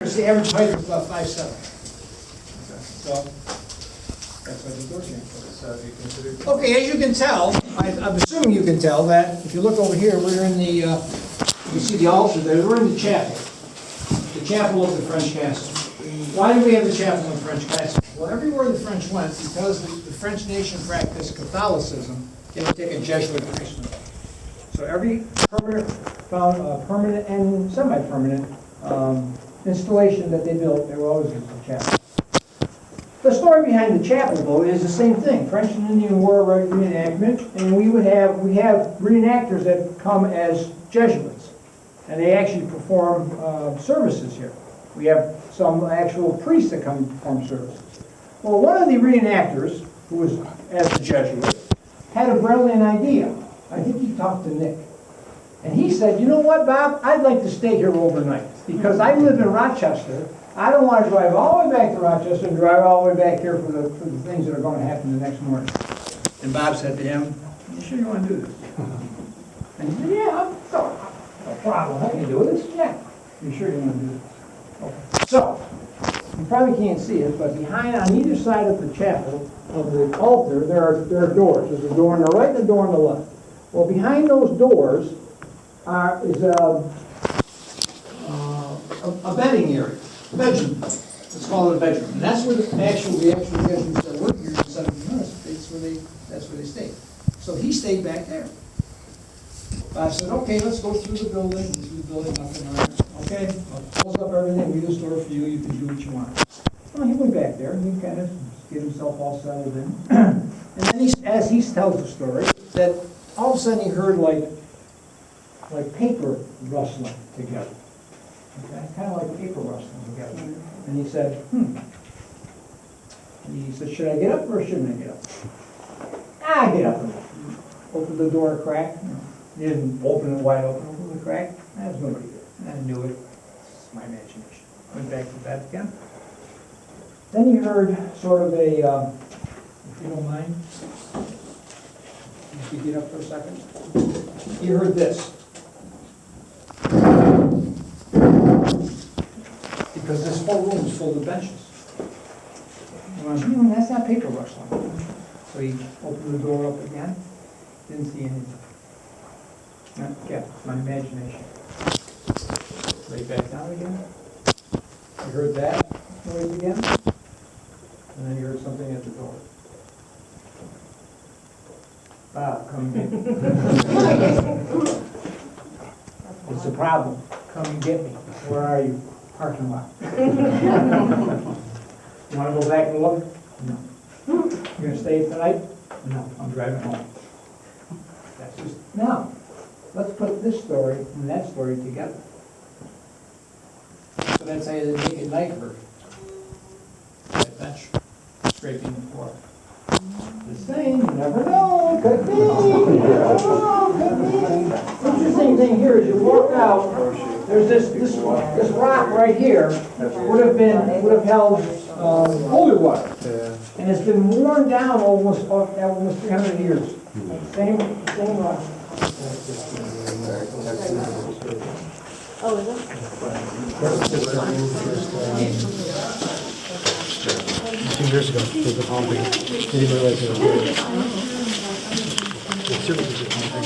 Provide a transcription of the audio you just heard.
The average height is about 5'7". So that's what the door's here. Okay, as you can tell, I'm assuming you can tell that if you look over here, we're in the, you see the altar there, we're in the chapel of the French castle. Why do we have the chapel in the French castle? Well, everywhere the French went, because the French nation practiced Catholicism, they would take a Jesuit priesthood. So every permanent and semi-permanent installation that they built, they were always in the chapel. The story behind the chapel, though, is the same thing. French and Indian War reenactment, and we have reenactors that come as Jesuits, and they actually perform services here. We have some actual priests that come and perform services. Well, one of the reenactors, who was as a Jesuit, had a brilliant idea. I think he talked to Nick. And he said, you know what, Bob? I'd like to stay here overnight because I live in Rochester. I don't want to drive all the way back to Rochester and drive all the way back here for the things that are going to happen the next morning. And Bob said to him, you sure you want to do this? And he said, yeah, no problem. I can do this. Yeah. You sure you want to do this? Okay. So, you probably can't see it, but behind, on either side of the chapel, of the altar, there are doors. There's a door on the right and a door on the left. Well, behind those doors is a bedding area, a bedroom. Let's call it a bedroom. And that's where the actual Jesuits that worked here in the 1700s, that's where they stayed. So he stayed back there. I said, okay, let's go through the building, nothing around. Okay, I'll close up everything, read the story for you, you can do what you want. Well, he went back there, and he kind of get himself all settled in. And then as he tells the story, that all of a sudden he heard like paper rustling together. Okay, kind of like paper rustling together. And he said, He said, should I get up or shouldn't I get up? Get up. Open the door a crack. He didn't open it wide open, open the crack. There's nobody there. I knew it. It's my imagination. Went back to bed again. Then he heard sort of a, if you don't mind, if you get up for a second. He heard this. Because this whole room is full of benches. He went, that's not paper rustling. So he opened the door up again. Didn't see anything. Yeah, it's my imagination. Lay back down again. You heard that noise again. And then you heard something at the door. Bob, come and get me. What's the problem? Come and get me. Where are you? Parking lot. You want to go back and look? No. You're going to stay tonight? No, I'm driving home. That's just, now, let's put this story and that story together. So that's how you make a night version. That bench scraping the floor. The same, you never know, could be. Could be. Interesting thing here is you walk out, there's this rock right here would have held holy water. And it's been worn down almost 300 years. Same rock. Oh, is it? 2 years ago, there was a palm thing. Didn't even realize it was there. It certainly was a palm thing.